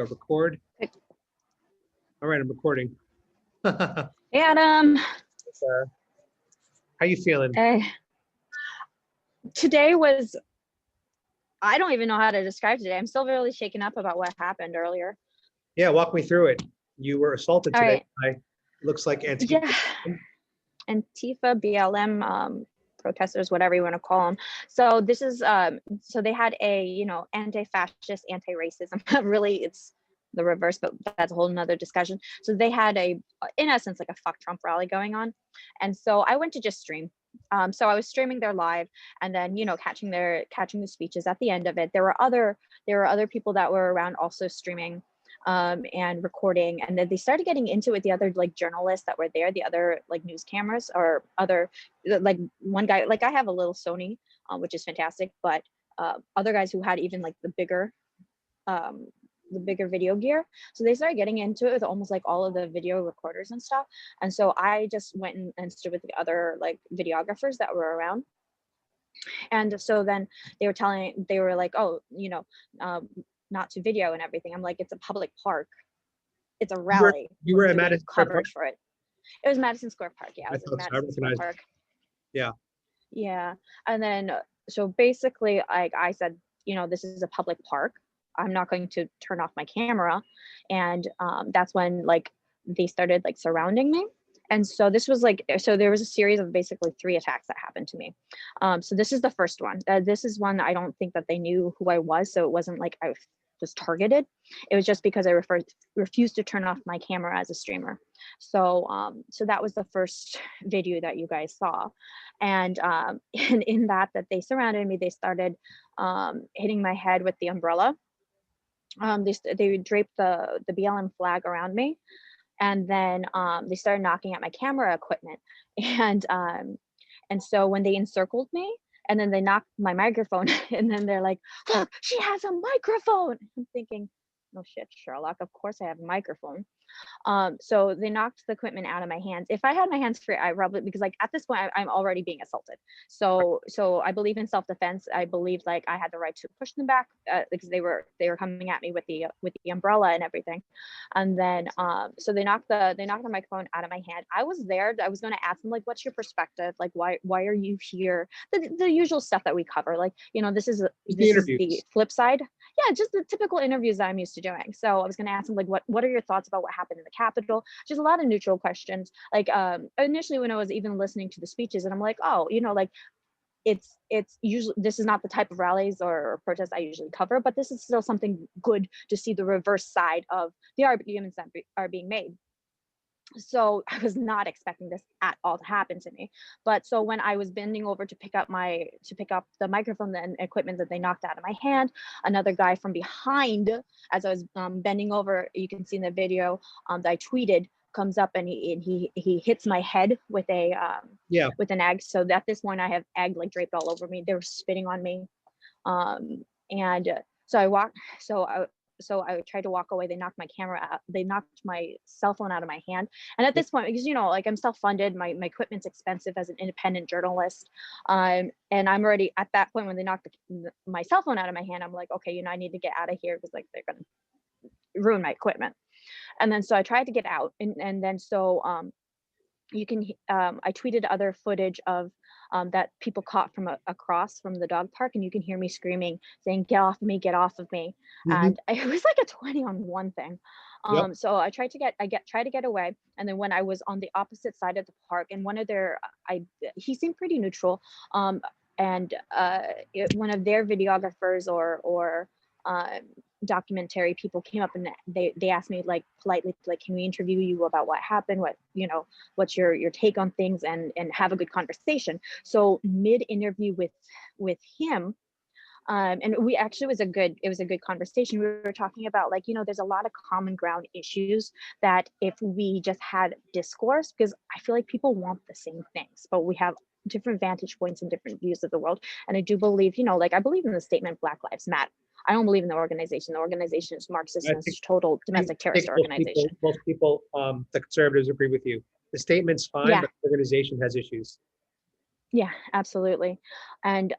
Go record. All right, I'm recording. Hey, Adam. How you feeling? Today was, I don't even know how to describe today. I'm still really shaken up about what happened earlier. Yeah, walk me through it. You were assaulted All today right. by, looks like Antifa. Yeah. Antifa, BLM, protesters, whatever you want to call them. So this is, so they had a, anti-fascist, anti-racism. Really, it's the reverse, but that's a whole nother discussion. So they had in essence, like a fuck Trump rally going on. And so I went to just stream. So I was streaming their live and then, catching the speeches at the end of it. There were other people that were around also streaming and recording, and then they started getting into it. The other like journalists that were there, the other like news cameras or other, like one guy, like I have a little Sony, which is fantastic, but other guys who had even like the bigger video gear. So they started getting into it with almost like all of the video recorders and stuff. And so I just went and stood with the other like videographers that were around. And so then they were like, oh, not to video and everything. I'm like, it's a public park. It's a rally. You were at Madison Square Park? For it. It was Madison Square Park. Yeah, it was I Madison Square Park. Yeah. Yeah. And then, so basically, like I said, this is a public park. I'm not going to turn off my camera. And that's when like they started like surrounding me. And so this was like, so there was a series of basically 3 attacks that happened to me. So this is the first one. This is one I don't think that they knew who I was. So it wasn't like I was targeted. It was just because I refused to turn off my camera as a streamer. So so that was the first video that you guys saw. And in that they surrounded me, they started hitting my head with the umbrella. They draped the BLM flag around me. And then they started knocking at my camera equipment. And so when they encircled me and then they knocked my microphone and then they're like, look, she has a microphone. I'm thinking, no shit, Sherlock, of course I have a microphone. So they knocked the equipment out of my hands. If I had my hands free, I probably, because like at this point I'm already being assaulted. So I believe in self-defense. I believe like I had the right to push them back because they were coming at me with the umbrella and everything. And then so they knocked the microphone out of my hand. I was there. I was going to ask them like, what's your perspective? Like, why are you here? The usual stuff that we cover. Like, this is the flip side. Yeah, just the typical interviews that I'm used to doing. So I was going to ask them like, what are your thoughts about what happened in the Capitol? Just a lot of neutral questions. Like initially when I was even listening to the speeches, and I'm like, oh, like it's usually, this is not the type of rallies or protests I usually cover, but this is still something good to see the reverse side of the arguments that are being made. So I was not expecting this at all to happen to me. But so when I was bending over to pick up the microphone and equipment that they knocked out of my hand, another guy from behind, as I was bending over, you can see in the video that I tweeted, comes up and he hits my head with with an egg. So at this point I have egg like draped all over me. They were spitting on me. And so I tried to walk away. They knocked my camera out. They knocked my cell phone out of my hand. And at this point, because, like I'm self-funded, my equipment's expensive as an independent journalist. And I'm already at that point when they knocked my cell phone out of my hand, I'm like, okay, I need to get out of here because like they're going to ruin my equipment. And then so I tried to get out. And then so you can, I tweeted other footage of that people caught from across from the dog park, and you can hear me screaming, saying, get off me, get off of me. Mm-hmm. And it was like a 20-on-1 thing. Yep. So I tried to get away. And then when I was on the opposite side of the park, and he seemed pretty neutral. And one of their videographers or documentary people came up and they asked me like politely, like, can we interview you about what happened, what's your take on things, and have a good conversation. So mid interview with him, and we actually, it was a good conversation. We were talking about like, there's a lot of common ground issues that if we just had discourse, because I feel like people want the same things, but we have different vantage points and different views of the world. And I do believe, like I believe in the statement Black Lives Matter. I don't believe in the organization. The organization is Marxist and it's total domestic terrorist organization. Most people, the conservatives agree with you. The statement's fine, but the organization has issues. Yeah, absolutely. And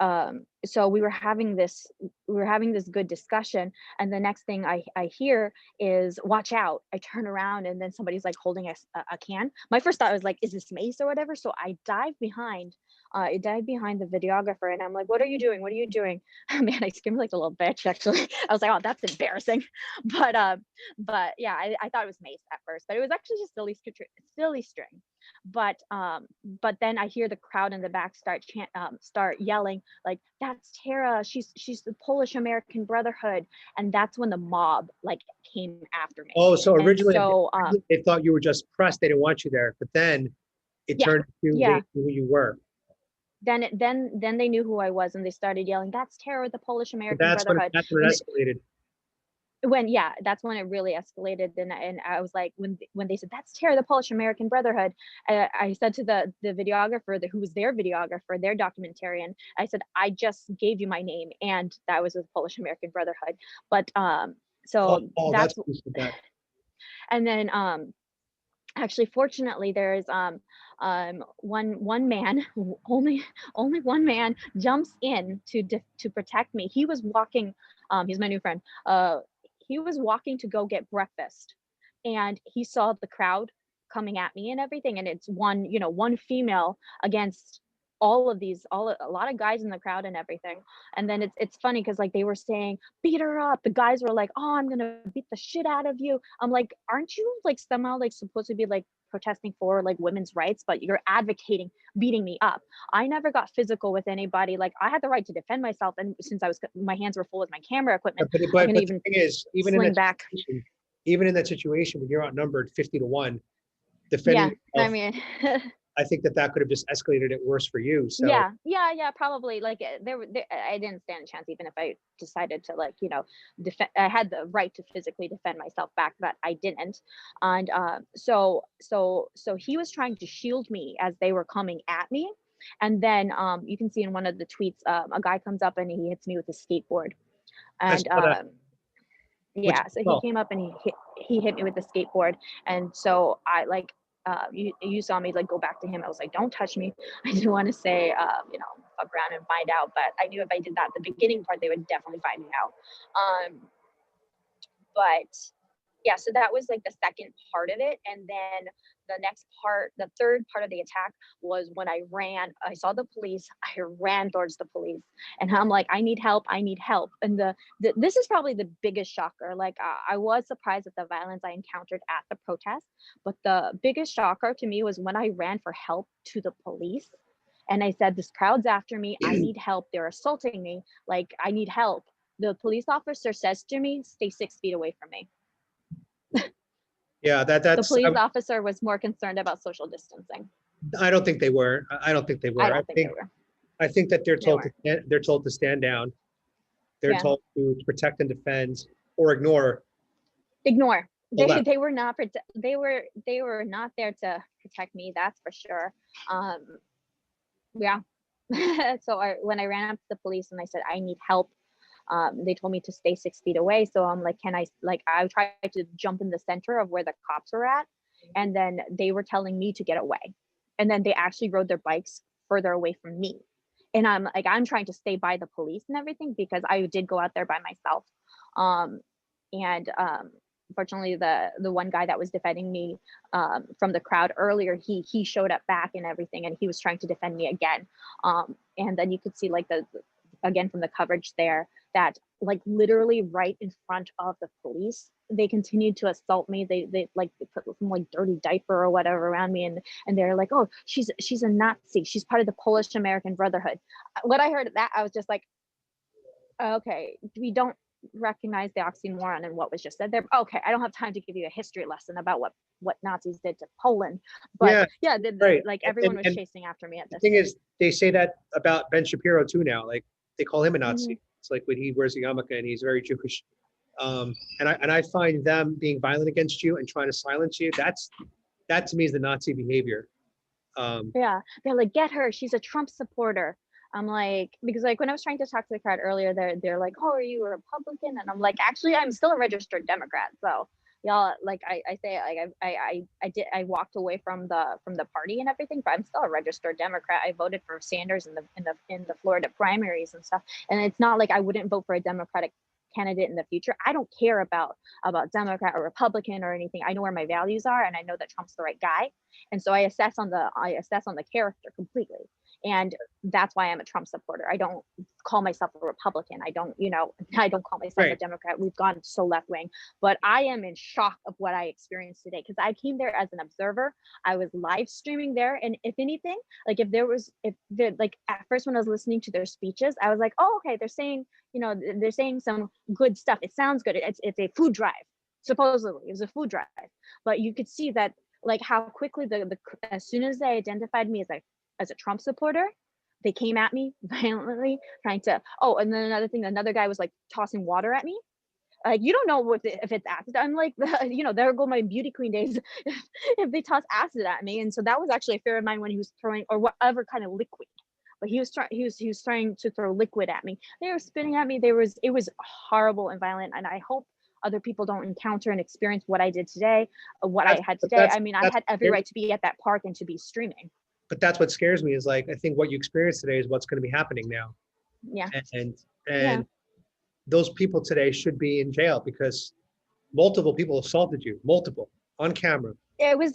so we were having this good discussion, and the next thing I hear is watch out. I turn around and then somebody's like holding a can. My first thought was like, is this mace or whatever? So I dive behind the videographer, and I'm like, what are you doing? What are you doing? Man, I screamed like a little bitch, actually. I was like, oh, that's embarrassing. But yeah, I thought it was mace at first, but it was actually just silly string. But then I hear the crowd in the back start yelling like, that's Tara, she's the Polish American Brotherhood. And that's when the mob like came after me. Oh, so And originally so they thought you were just pressed. They didn't want you there, but then it yeah, turned to yeah. they knew who you were. Then they knew who I was, and they started yelling, that's Tara, the Polish So American that's when Brotherhood. it escalated. That's when it really escalated. And I was like, when they said that's Tara, the Polish American Brotherhood, I said to the videographer, who was their videographer, their documentarian, I said, I just gave you my name, and that was the Polish American Brotherhood. But so that's that. and then actually, fortunately, there's one man, only one man jumps in to protect me. He was walking, he's my new friend. He was walking to go get breakfast, and he saw the crowd coming at me and everything. And it's one female against a lot of guys in the crowd and everything. And then it's funny because like they were saying, beat her up. The guys were like, oh, I'm gonna beat the shit out of you. I'm like, aren't you like somehow like supposed to be like protesting for like women's rights, but you're advocating beating me up? I never got physical with anybody. Like I had the right to defend myself, and since my hands were full with my camera equipment, But I can the even thing is, even in that situation when you're outnumbered 50-1, defending I yourself, mean I think that could have just escalated it worse for you. So yeah, probably. Like I didn't stand a chance, even if I decided to like defend. I had the right to physically defend myself back, but I didn't. And so he was trying to shield me as they were coming at me. And then you can see in one of the tweets, a guy comes up and he hits me with a skateboard. And yeah, so he came up and he hit me with the skateboard. And so I like you saw me like go back to him. I was like, don't touch me. I didn't want to say fuck around and find out, but I knew if I did that the beginning part, they would definitely find me out. But yeah, so that was like the second part of it. And then the third part of the attack was when I saw the police, I ran towards the police, and I'm like, I need help. And this is probably the biggest shocker. Like I was surprised at the violence I encountered at the protest, but the biggest shocker to me was when I ran for help to the police. And I said, this crowd's after me. I need help. They're assaulting me. Like, I need help. The police officer says to me, stay 6 feet away from me. Yeah, the police officer was more concerned about social distancing. I don't think they were. I don't think they were. I think that they're told to stand down. They're told to protect and defend or ignore. They were not there to protect me, that's for sure. Yeah. So when I ran up to the police and I said I need help, they told me to stay 6 feet away. So I'm like, I tried to jump in the center of where the cops were at, and then they were telling me to get away. And then they actually rode their bikes further away from me. And I'm like, I'm trying to stay by the police and everything because I did go out there by myself. Fortunately, the one guy that was defending me from the crowd earlier, he showed up back and everything, and he was trying to defend me again. And then you could see like again from the coverage there that like literally right in front of the police, they continued to assault me. They put some like dirty diaper or whatever around me, and they're like, oh, she's a Nazi. She's part of the Polish American Brotherhood. When I heard that, I was just like, okay, we don't recognize the oxymoron and what was just said there. Okay, I don't have time to give you a history lesson about what Nazis did to Poland. But like everyone was chasing after me at this. The thing is, they say that about Ben Shapiro too now. Like they call him a Nazi. Mm-hmm. It's like when he wears a yarmulke and he's very Jewish. And I find them being violent against you and trying to silence you. That to me is the Nazi behavior. Yeah, they're like, get her. She's a Trump supporter. I'm like, because like when I was trying to talk to the crowd earlier, they're like, oh, are you a Republican? And I'm like, actually, I'm still a registered Democrat. So y'all, like I say, like I walked away from the party and everything, but I'm still a registered Democrat. I voted for Sanders in the Florida primaries and stuff. And it's not like I wouldn't vote for a Democratic candidate in the future. I don't care about Democrat or Republican or anything. I know where my values are, and I know that Trump's the right guy. And so I assess on the character completely. And that's why I'm a Trump supporter. I don't call myself a Republican. I don't call myself a Democrat. We've gone so left wing, but I am in shock of what I experienced today, because I came there as an observer. I was live streaming there. And if anything, like like at first when I was listening to their speeches, I was like, oh, okay, they're saying some good stuff. It sounds good. It's a food drive. Supposedly it was a food drive, but you could see that, like, how quickly as soon as they identified me as a Trump supporter, they came at me violently, trying to. Oh, and then another guy was like tossing water at me. Like, you don't know if it's acid. I'm like, there go my beauty queen days if they toss acid at me. And so that was actually a fear of mine when he was throwing, or whatever kind of liquid. But he was trying to throw liquid at me. They were spitting at me. It was horrible and violent. And I hope other people don't encounter and experience what I did today, I had today. I mean, I had every right to be at that park and to be streaming. But that's what scares me, is like, I think what you experienced today is what's going to be happening now. Yeah. And those people today should be in jail, because multiple people assaulted you, multiple, on camera. It was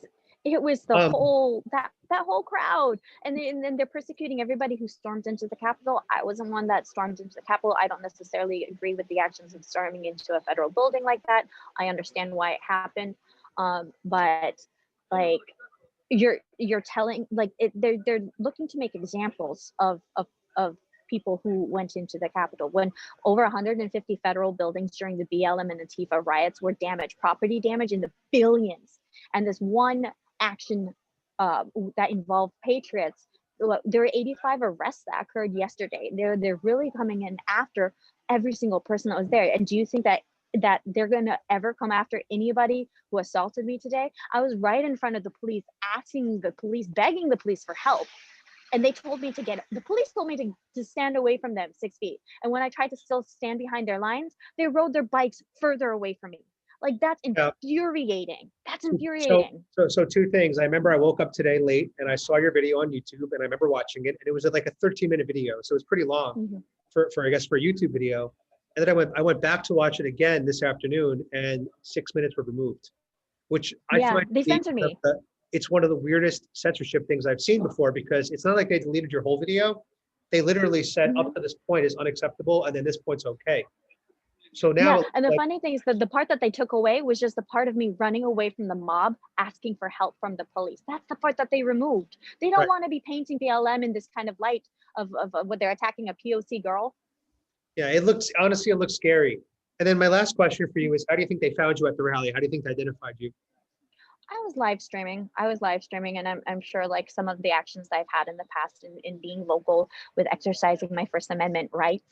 the whole that whole crowd, and then they're persecuting everybody who stormed into the Capitol. I wasn't one that stormed into the Capitol. I don't necessarily agree with the actions of storming into a federal building like that. I understand why it happened, but like, you're telling, like, they're looking to make examples of people who went into the Capitol, when over 150 federal buildings during the BLM and Antifa riots were damaged, property damage in the billions. And this one action that involved patriots, there were 85 arrests that occurred yesterday. They're really coming in after every single person that was there. And do you think that they're going to ever come after anybody who assaulted me today? I was right in front of the police, begging the police for help. And they told me the police told me to stand away from them 6 feet. And when I tried to still stand behind their lines, they rode their bikes further away from me. Like, that's infuriating. That's infuriating. So two things. I remember I woke up today late and I saw your video on YouTube, and I remember watching it, and it was like a 13-minute video. So it was pretty long for I guess for a YouTube video. And then I went back to watch it again this afternoon, and 6 minutes were removed, which I find they censored me. It's one of the weirdest censorship things I've seen before, because it's not like they deleted your whole video. They literally said up to this point is unacceptable, and then this point's okay. So now, and the funny thing is that the part that they took away was just the part of me running away from the mob, asking for help from the police. That's the part that they removed. They don't want to be painting BLM in this kind of light of what they're attacking a POC girl. Yeah, it looks scary. And then my last question for you is, how do you think they found you at the rally? How do you think they identified you? I was live streaming, and I'm sure, like, some of the actions that I've had in the past in being vocal with exercising my First Amendment rights,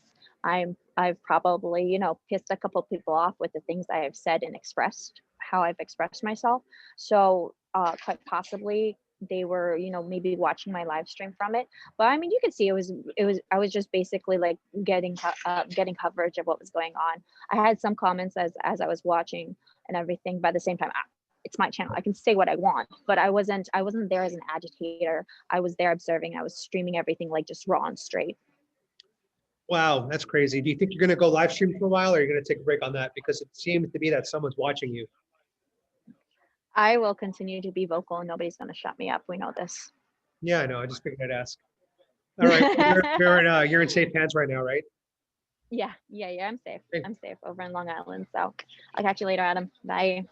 I've probably, pissed a couple people off with the things I have said and expressed, how I've expressed myself. So quite possibly they were, maybe watching my live stream from it. But I mean, you could see I was just basically like getting coverage of what was going on. I had some comments as I was watching and everything, but at the same time, it's my channel. I can say what I want, but I wasn't there as an agitator. I was there observing. I was streaming everything, like, just raw and straight. Wow, that's crazy. Do you think you're going to go live stream for a while, or are you going to take a break on that? Because it seems to be that someone's watching you. I will continue to be vocal, and nobody's going to shut me up. We know this. Yeah, I know. I just figured I'd ask. All right, you're in safe hands right now, right? Yeah. I'm safe. I'm safe over in Long Island. So I'll catch you later, Adam. Bye.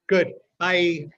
Good. Bye.